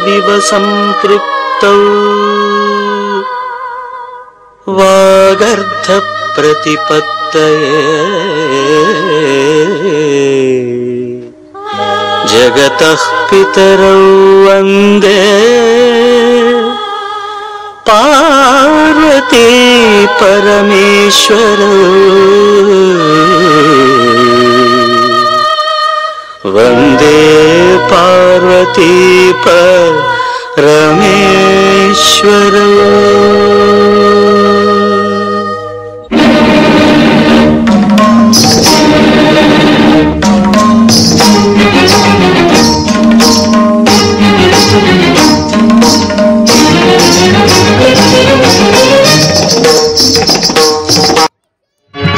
వివ సంపృక్తౌ వాగర్ధ ప్రతిపత్తయే జగతః పితరౌ వందే పార్వతీ పరమేశ్వరౌ వందే పార్వతీ పరమేశ్వరౌ.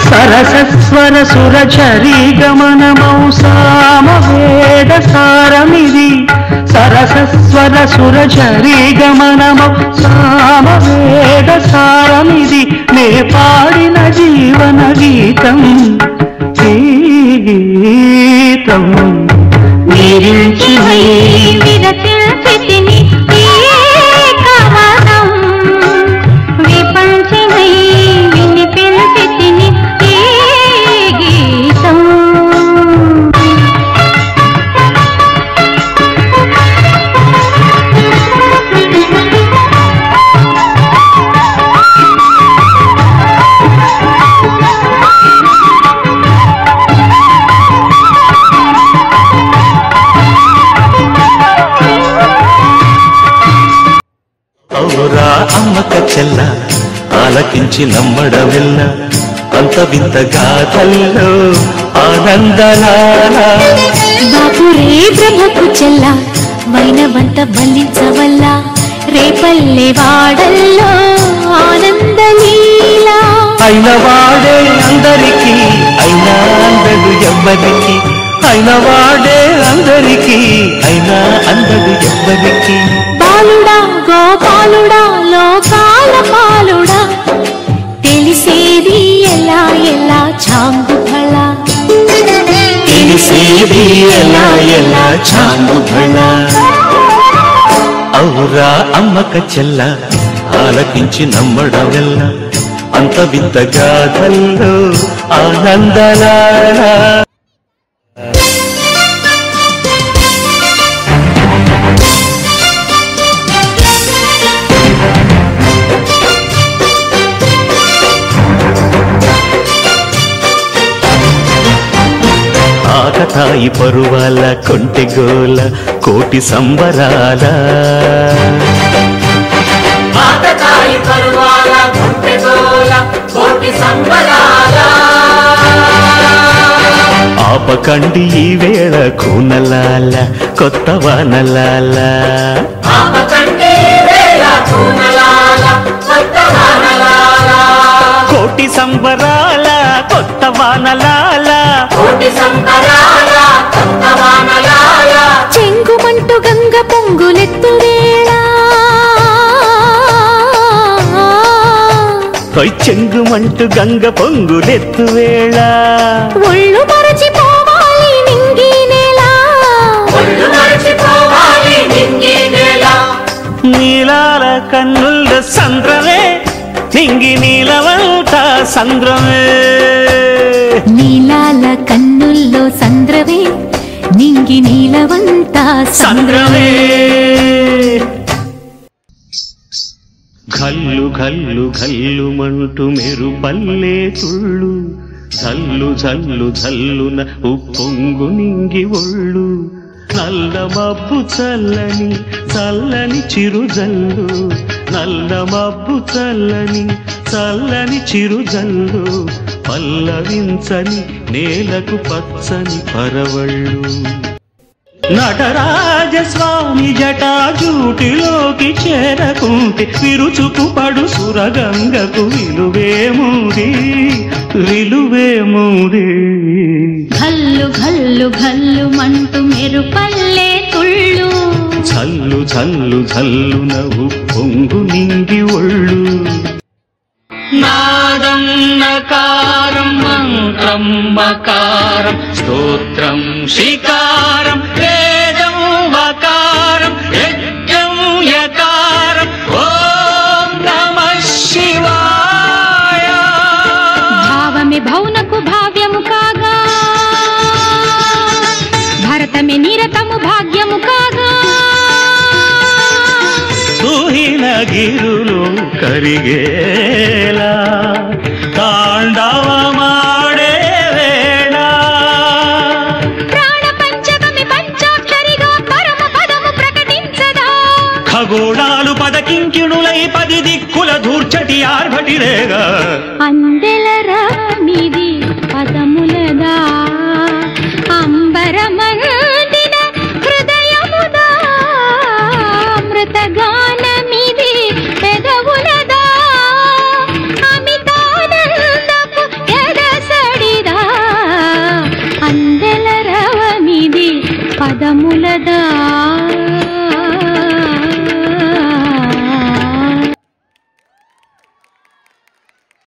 సరసస్వర సురచరీ గమనమౌ సామవేద సారమిది. సరసస్వర సురచరీ గమనమౌ సామవేద సారమిది. నే పాడిన జీవన గీతం ఈ గీతం నిరించి విరచితిని అమ్మక చెల్ల ఆలకించి నమ్మడమెల్ల అంత వింత గాథల్లో ఆనందలాల. బాపురే బ్రహ్మకు చెల్ల వైనవంత బలించవల్ల రేపల్లె వాడల్లో ఆనందలీల. అయిన వాడే అందరికీ అయినా అందడు ఎవ్వరికి. అయిన వాడే అందరికీ అయినా అందడు ఎవ్వరికి. బాలుడా గోపాలుడా లోకాల పాలుడా తెలిసేది ఎలా ఎలా చాంగుఫళ. తెలిసేది ఎలా ఎలా చాంగుఫళ. ఔరా అమ్మక చెల్ల ఆలకించి నమ్మడమెల్ల అంత వింత గాథల్లో ఆనందలాల. ఆకతాయి పరువాల కొంటెగోల కోటి సంబరాల. ఆకతాయి పరువాల కొంటెగోల కోటి సంబరాల. ఆపకండి ఈ వేళ కూనలాల కొత్త వానలాల. ఆపకండి ఈ వేళ కూనలాల కొత్త వానలాల. కోటి సంబరాల కొత్త వానలాల. కోటి సంబరాల కొత్త వానలాల. చెంగుమంటూ గంగ పొంగులెత్తు వేళ. చెంగుమంటూ గంగ పొంగులెత్తు వేళ. ఒళ్ళు మరచిపోవాలి నింగి నేల. ఒళ్ళు మరచిపోవాలి నింగి నేల. నీలాల కన్నుల సంద్రమే నింగి నీలవంత సంద్రమే. నీలాల కన్నుల్లో సంద్రవే నింగి నీలవంతా సంద్రమే. ఘల్లు ఘల్లు ఘల్లుమంటూ మెరుపల్లే తుళ్ళు. జల్లు జల్లు జల్లున ఉప్పొంగు నింగి ఒళ్ళు. నల్ల మబ్బు చల్లని చల్లని చిరుజల్లు. నల్ల మబ్బు చల్లని చల్లని చిరుజల్లు. పల్లవించని నేలకు పచ్చని పరవళ్ళు. నటరాజస్వామి జటాజూటిలోకి చేరకుంటే విరుచుకు పడు సురగంగకు విలువేముంది విలువేముంది. ఘల్లు ఘల్లు ఘల్లు మంటూ మెరుపల్లే తుళ్ళు. జల్లు జల్లు జల్లున ఉప్పొంగు నింగి ఒళ్ళు. నాదం నకారం మంత్రం మకారం స్తోత్రం శికారం వేదం వకారం యజ్ఞం గిరులు కరిగేలా తాండవమాడే వేళ ప్రాణ పంచకమి పంచాక్షరిగా పరమ పదము ప్రకటించదా ఖగోళాలు పదకింకిణులై 10 దిక్కుల ధూర్చటి ఆర్భటిరేగా అందెల